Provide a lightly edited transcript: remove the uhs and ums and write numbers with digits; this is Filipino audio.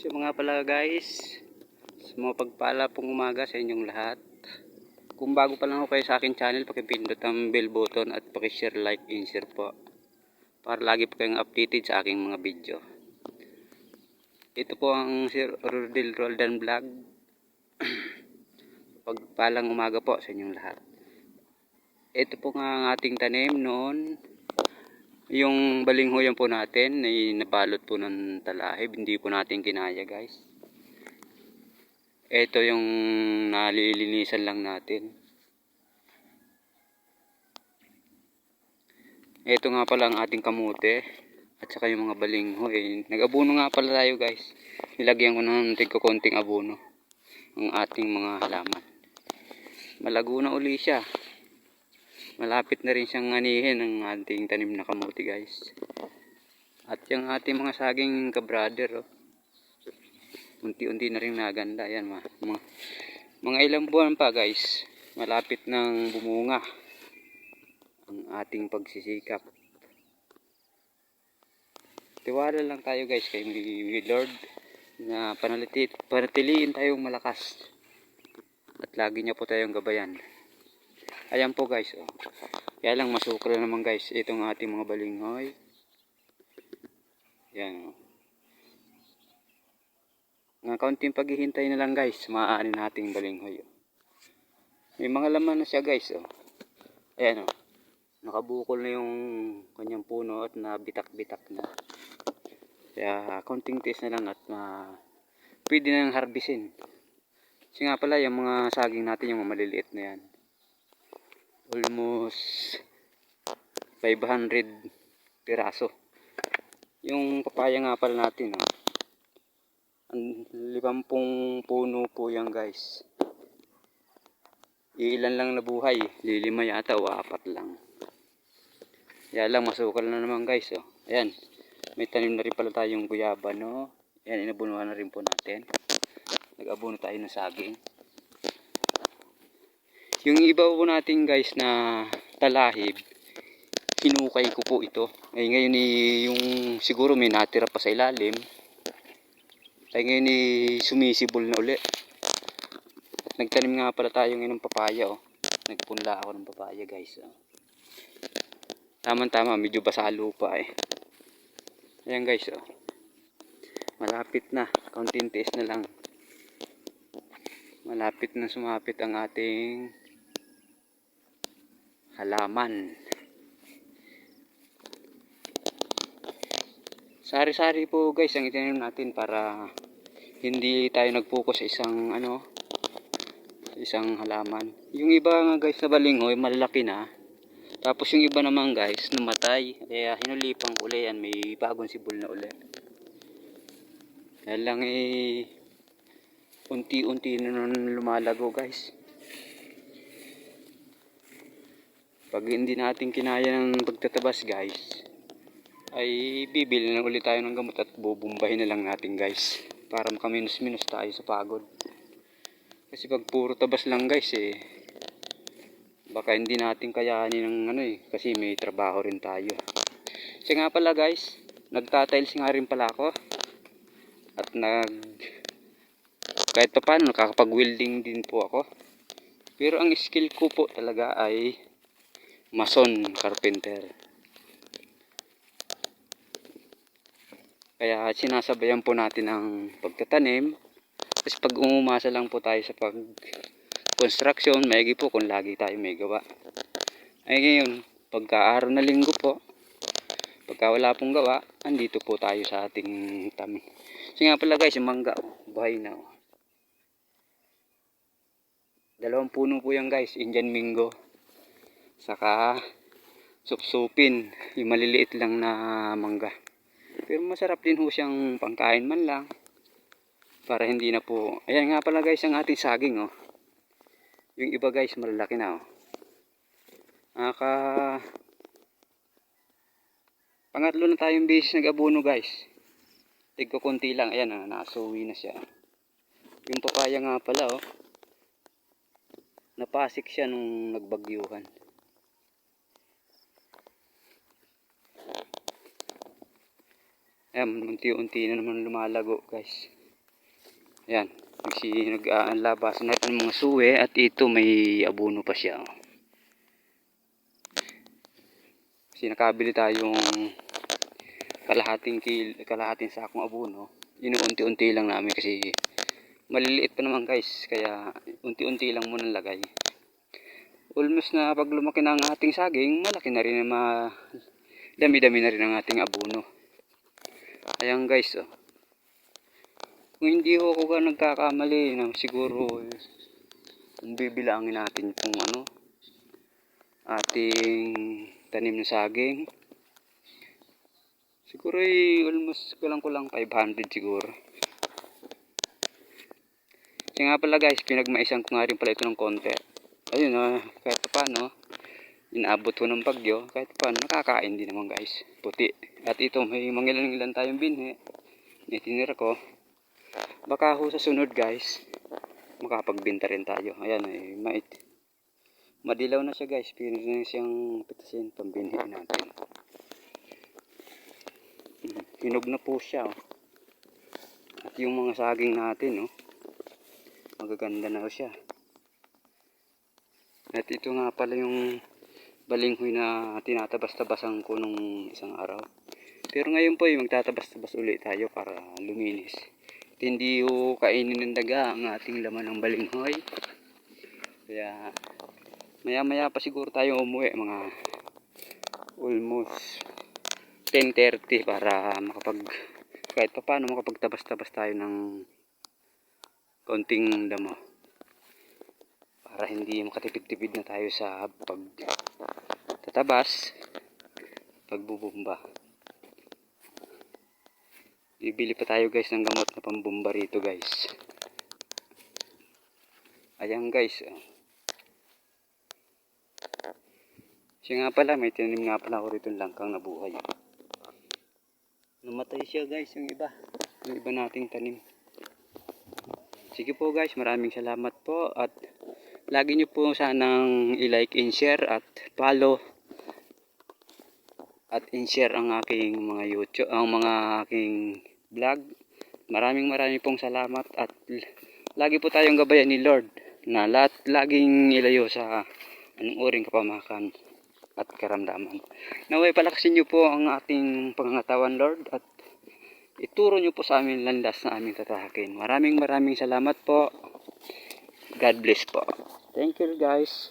So mga pala guys, sa mga pagpala pong umaga sa inyong lahat. Kung bago pa lang ako kayo sa akin channel, pakipindot ang bell button at pakishare, like, and share po. Para lagi po kayong updated sa aking mga video. Ito po ang Sir Rodel Roldan Vlog. Pagpalang umaga po sa inyong lahat. Ito po nga ang ating tanim noon. Yung balinghoyan po natin ay nabalot po ng talahib. Hindi po natin kinaya guys. Ito yung nalilinisan lang natin. Ito nga pala ang ating kamote. At saka yung mga balingho. Nag-abono nga pala tayo guys. Nilagyan ko ng konting abono. Ang ating mga halaman. Malago na uli siya. Malapit na rin siyang anihin ang ating tanim na kamote guys. At yung ating mga saging kabrader, oh, unti-unti na rin naganda. Ayan, mga ilang buwan pa guys, malapit nang bumunga ang ating pagsisikap. Tiwala lang tayo guys kay Lord na panatiliin tayong malakas at lagi niya po tayong gabayan. Ayan po guys, oh. Kaya lang masukral naman guys itong ating mga balinghoy. Yan, oh. Nga kaunting paghihintay na lang guys, maaanin nating balinghoy, oh. May mga laman na siya guys, oh. Ayan, oh. Nakabukol na yung kanyang puno at nabitak-bitak na. Kaya kaunting tiis na lang at pwede na nang harbisin. Kasi nga pala yung mga saging natin, yung maliliit na yan, almost 500 piraso. Yung papaya nga pala natin, oh, ang 50 puno po yan guys. Ilan lang nabuhay, lilima yata o 4 lang. Kaya lang masukal na naman guys, oh. Ayan, may tanim na rin pala tayong guyaba, no? Ayan, inabunuhan na rin po natin. Nag-abuno tayo ng saging. Yung iba po natin guys na talahib, hinukay ko po ito. Ay ngayon yung siguro may natira pa sa ilalim. Ay ngayon sumisibol na uli. At nagtanim nga pala tayo ngayon ng papaya, oh. Nagpunla ako ng papaya guys, oh. Tama-tama, medyo basa lupa eh. Ayan guys, oh. Malapit na, kaunting tiis na lang. Malapit na sumapit ang ating halaman. Sari-sari po guys ang itanim natin para hindi tayo nag-focus sa isang halaman. Yung iba nga guys na balinghoy malalaki na. Tapos yung iba naman guys namatay. Kaya hinulipang uli yan, may bagong sibol na uli. Kaya lang unti-unti na lumalago guys. Pag hindi natin kinaya ng pagtatabas guys, ay bibili na ulit tayo ng gamot at bubumbahin na lang natin guys. Para makaminus-minus tayo sa pagod. Kasi pag puro tabas lang guys baka hindi natin kayanin ng kasi may trabaho rin tayo. Kasi nga pala guys, nagtatiles nga rin pala ako. At kahit pa paano nakakapag-welding din po ako. Pero ang skill ko po talaga ay mason, carpenter. Kaya sinasabayan po natin ang pagtatanim. Kasi pag umumasa lang po tayo sa pag-construction, maigi po kung lagi tayo may gawa. Ay ngayon, pagka araw na linggo po, pagka wala pong gawa, andito po tayo sa ating tanim. Kasi nga pala guys, yung mangga, buhay na. 2 puno po yan guys, Indian Mingo. Saka supsupin, yung maliliit lang na mangga. Pero masarap din ho siyang pangkain man lang. Para hindi na po, ayan nga pala guys ang ating saging, oh. Yung iba guys malalaki na, oh. Pangatlo na tayong beses nag-abono guys. Tigko konti lang, ayan, nasuwi na siya. Yung papaya nga pala, oh, napasik siya nung nagbagyuhan. Ayan, unti-unti na naman lumalago guys. Ayan, nag-labas na ng mga suwe at ito may abono pa siya. Kasi nakabili tayong kalahating sakong abono. Inuunti-unti lang namin kasi maliliit pa naman guys, kaya unti-unti lang muna lagay. Almost na pag lumaki na ang ating saging, malaki na rin, dami-dami na rin ang ating abono. Ayan guys, oh. Kung hindi ako nagkakamali, siguro kung bibilangin natin kung ating tanim ng saging, siguro almost kulang-kulang 500 siguro. Kasi nga pala guys, pinagmaisan ko nga rin pala ito ng konti. Ayun, kahit paano, inaabot ko ng bagyo, kahit paano, nakakain din naman guys, puti. At ito, may mangilan-ilan tayong binhi, itinira ko. Baka ho sa sunod guys, makapagbenta rin tayo. Ayan, madilaw na siya guys, pwede na siyang pitasin, pambinhi natin. Hinog na po siya, oh. At yung mga saging natin, oh, magaganda na siya. At ito nga pala yung balinghoy na tinatabas-tabasan ko nung isang araw. Pero ngayon po magtatabas-tabas ulit tayo para luminis. At hindi kainin ng daga ang ating laman ng balinghoy. Kaya maya-maya pa siguro tayo umuwi, mga almost 10:30 para kahit pa paano makapagtabas-tabas tayo ng konting damo. Para hindi makatipid-tipid na tayo sa pagtatabas, pagbubumba. Bibili pa tayo guys ng gamot na pambumba rito guys. Ayan guys, oh. Siya nga pala, may tinanim nga pala ako rito ng langkang na buhay. Namatay siya guys, yung iba nating tanim. Sige po guys, maraming salamat po at lagi nyo po sanang i-like and share at follow at in-share ang aking mga YouTube, ang mga aking vlog. Maraming pong salamat at lagi po tayong gabayan ni Lord na laging ilayo sa anong uring kapamakan at karamdaman. Naway palakasin nyo po ang ating pangangatawan Lord at ituro nyo po sa amin landas na aming tatahakin. Maraming salamat po. God bless po. Thank you guys.